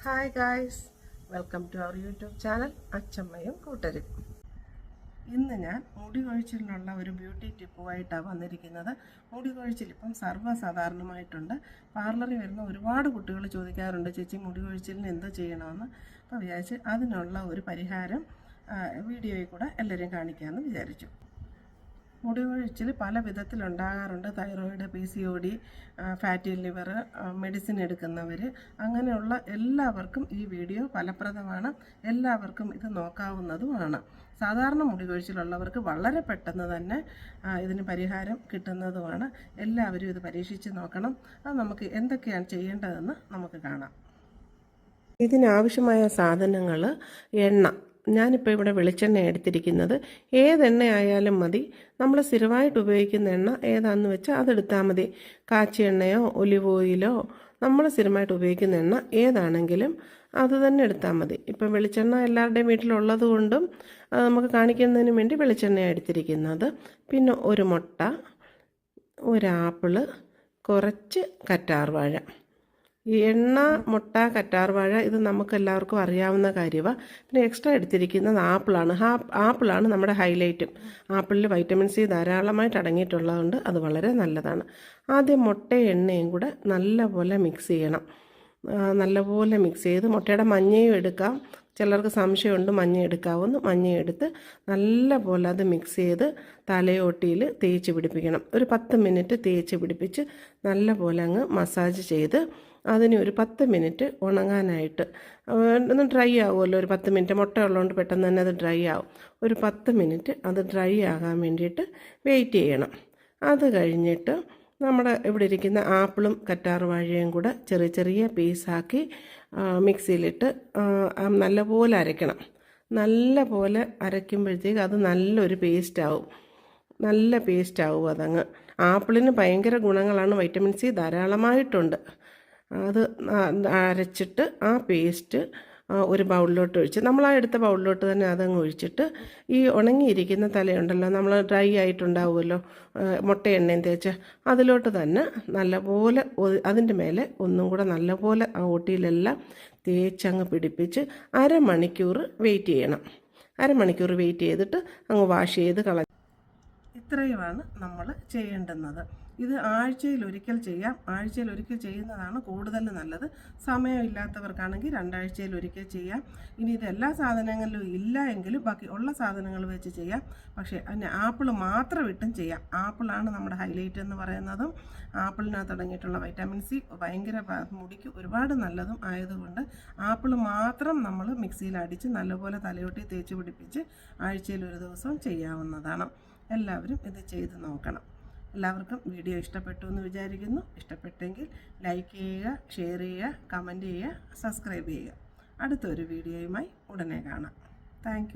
Hi guys, welcome to our YouTube channel അച്ചമ്മയും കൂട്ടരും. ഇന്ന് ഞാൻ മുടി കൊഴിച്ചിലിനുള്ള ഒരു ബ്യൂട്ടി ടിപ്പുമായിട്ടാണ് വന്നിരിക്കുന്നത്. മുടി കൊഴിച്ചിൽ ഇപ്പം സർവ്വസാധാരണമായിട്ടുണ്ട്. പാർലറിൽ വരുന്ന ഒരുപാട് കുട്ടികൾ ചോദിക്കാറുണ്ട്, ചേച്ചി മുടി കൊഴിച്ചിലിന് എന്ത് ചെയ്യണമെന്ന്. അപ്പോൾ വിചാരിച്ച് അതിനുള്ള ഒരു പരിഹാരം വീഡിയോയിൽ കൂടെ എല്ലാവരെയും കാണിക്കാമെന്ന് വിചാരിച്ചു. മുടി കൊഴിച്ചിൽ പല വിധത്തിലുണ്ടാകാറുണ്ട്. Thyroid, PCOD, fatty liver, medicine എടുക്കുന്നവർ, അങ്ങനെയുള്ള എല്ലാവർക്കും ഈ വീഡിയോ ഫലപ്രദമാണ്. എല്ലാവർക്കും ഇത് നോക്കാവുന്നതുമാണ്. സാധാരണ മുടി കൊഴിച്ചിലുള്ളവർക്ക് വളരെ പെട്ടെന്ന് തന്നെ ഇതിന് പരിഹാരം കിട്ടുന്നതുമാണ്. എല്ലാവരും ഇത് പരീക്ഷിച്ച് നോക്കണം. അത് നമുക്ക് എന്തൊക്കെയാണ് ചെയ്യേണ്ടതെന്ന് നമുക്ക് കാണാം. ഇതിനാവശ്യമായ സാധനങ്ങൾ: എണ്ണ. ഞാനിപ്പോൾ ഇവിടെ വെളിച്ചെണ്ണ എടുത്തിരിക്കുന്നത്. ഏതെണ്ണ ആയാലും മതി. നമ്മൾ സ്ഥിരമായിട്ട് ഉപയോഗിക്കുന്ന എണ്ണ ഏതാണെന്ന് വെച്ചാൽ അതെടുത്താൽ മതി. കാച്ചിയ എണ്ണയോ ഒലിവ് ഓയിലോ, നമ്മൾ സ്ഥിരമായിട്ട് ഉപയോഗിക്കുന്ന എണ്ണ ഏതാണെങ്കിലും അത് തന്നെ എടുത്താൽ മതി. ഇപ്പം വെളിച്ചെണ്ണ എല്ലാവരുടെയും വീട്ടിലുള്ളത് കൊണ്ടും നമുക്ക് കാണിക്കുന്നതിന് വേണ്ടി വെളിച്ചെണ്ണയാണ് എടുത്തിരിക്കുന്നത്. പിന്നെ ഒരു മുട്ട, ഒരു ആപ്പിള്, കുറച്ച് കറ്റാർവാഴ. ഈ എണ്ണ, മുട്ട, കറ്റാർവാഴ ഇത് നമുക്ക് എല്ലാവർക്കും അറിയാവുന്ന കാര്യമാണ്. പിന്നെ എക്സ്ട്രാ എടുത്തിരിക്കുന്നത് ആപ്പിളാണ് നമ്മുടെ ഹൈലൈറ്റും. ആപ്പിളിൽ വൈറ്റമിൻ സി ധാരാളമായിട്ട് അടങ്ങിയിട്ടുള്ളതുകൊണ്ട് അത് വളരെ നല്ലതാണ്. ആദ്യം മുട്ടയും എണ്ണയും കൂടെ നല്ലപോലെ മിക്സ് ചെയ്യണം. നല്ലപോലെ മിക്സ് ചെയ്ത് മുട്ടയുടെ മഞ്ഞയും എടുക്കാം. ചിലർക്ക് സംശയമുണ്ട് മഞ്ഞ എടുക്കാവുന്ന. മഞ്ഞ എടുത്ത് നല്ലപോലെ അത് മിക്സ് ചെയ്ത് തലയോട്ടിയിൽ തേച്ച് പിടിപ്പിക്കണം. ഒരു 10 മിനിറ്റ് തേച്ച് പിടിപ്പിച്ച് നല്ലപോലെ അങ്ങ് മസാജ് ചെയ്ത് അതിന് ഒരു 10 മിനിറ്റ് ഉണങ്ങാനായിട്ട് ഒന്ന് ഡ്രൈ ആവുമല്ലോ. ഒരു 10 മിനിറ്റ് മുട്ട ഉള്ളതുകൊണ്ട് പെട്ടെന്ന് തന്നെ അത് ഡ്രൈ ആവും. ഒരു 10 മിനിറ്റ് അത് ഡ്രൈ ആകാൻ വേണ്ടിയിട്ട് വെയിറ്റ് ചെയ്യണം. അത് കഴിഞ്ഞിട്ട് നമ്മുടെ ഇവിടെ ഇരിക്കുന്ന ആപ്പിളും കറ്റാർവാഴയും കൂടെ ചെറിയ ചെറിയ പീസാക്കി മിക്സിയിലിട്ട് നല്ലപോലെ അരയ്ക്കണം. നല്ലപോലെ അരയ്ക്കുമ്പോഴത്തേക്ക് അത് നല്ലൊരു പേസ്റ്റാവും. നല്ല പേസ്റ്റാവും അതങ്ങ്. ആപ്പിളിന് ഭയങ്കര ഗുണങ്ങളാണ്. വൈറ്റമിൻ സി ധാരാളമായിട്ടുണ്ട്. അത് അരച്ചിട്ട് ആ പേസ്റ്റ് ഒരു ബൗളിലോട്ട് ഒഴിച്ച്, നമ്മൾ ആ എടുത്ത ബൗളിലോട്ട് തന്നെ അതങ്ങ് ഒഴിച്ചിട്ട് ഈ ഉണങ്ങിയിരിക്കുന്ന തലയുണ്ടല്ലോ, നമ്മൾ ഡ്രൈ ആയിട്ടുണ്ടാവുമല്ലോ മുട്ട എണ്ണയും തേച്ച്, അതിലോട്ട് തന്നെ നല്ലപോലെ അതിൻ്റെ മേലെ ഒന്നും കൂടെ നല്ലപോലെ ആ ഓട്ടിയിലെല്ലാം തേച്ചങ്ങ് പിടിപ്പിച്ച് അരമണിക്കൂർ വെയിറ്റ് ചെയ്യണം. അരമണിക്കൂർ വെയിറ്റ് ചെയ്തിട്ട് അങ്ങ് വാഷ് ചെയ്ത് ഇത്രയുമാണ് നമ്മൾ ചെയ്യേണ്ടുന്നത്. ഇത് ആഴ്ചയിലൊരിക്കൽ ചെയ്യാം. ആഴ്ചയിലൊരിക്കൽ ചെയ്യുന്നതാണ് കൂടുതൽ നല്ലത്. സമയമില്ലാത്തവർക്കാണെങ്കിൽ 2 ആഴ്ചയിലൊരിക്കൽ ചെയ്യാം. ഇനി ഇതെല്ലാ സാധനങ്ങളിലും ഇല്ല എങ്കിലും ബാക്കി ഉള്ള സാധനങ്ങൾ വെച്ച് ചെയ്യാം. പക്ഷേ അതിന് ആപ്പിൾ മാത്രം ഇട്ടും ചെയ്യാം. ആപ്പിളാണ് നമ്മുടെ ഹൈലൈറ്റ് എന്ന് പറയുന്നതും. ആപ്പിളിനകത്ത് തുടങ്ങിയിട്ടുള്ള വൈറ്റമിൻ സി ഭയങ്കര മുടിക്ക് ഒരുപാട് നല്ലതും ആയതുകൊണ്ട് ആപ്പിൾ മാത്രം നമ്മൾ മിക്സിയിൽ അടിച്ച് നല്ലപോലെ തലയോട്ടി തേച്ച് പിടിപ്പിച്ച് ആഴ്ചയിൽ ഒരു ദിവസം ചെയ്യാവുന്നതാണ്. എല്ലാവരും ഇത് ചെയ്ത് നോക്കണം. എല്ലാവർക്കും വീഡിയോ ഇഷ്ടപ്പെട്ടു എന്ന് വിചാരിക്കുന്നു. ഇഷ്ടപ്പെട്ടെങ്കിൽ ലൈക്ക് ചെയ്യുക, ഷെയർ ചെയ്യുക, കമൻറ്റ് ചെയ്യുക, സബ്സ്ക്രൈബ് ചെയ്യുക. അടുത്തൊരു വീഡിയോയുമായി ഉടനെ കാണാം. താങ്ക്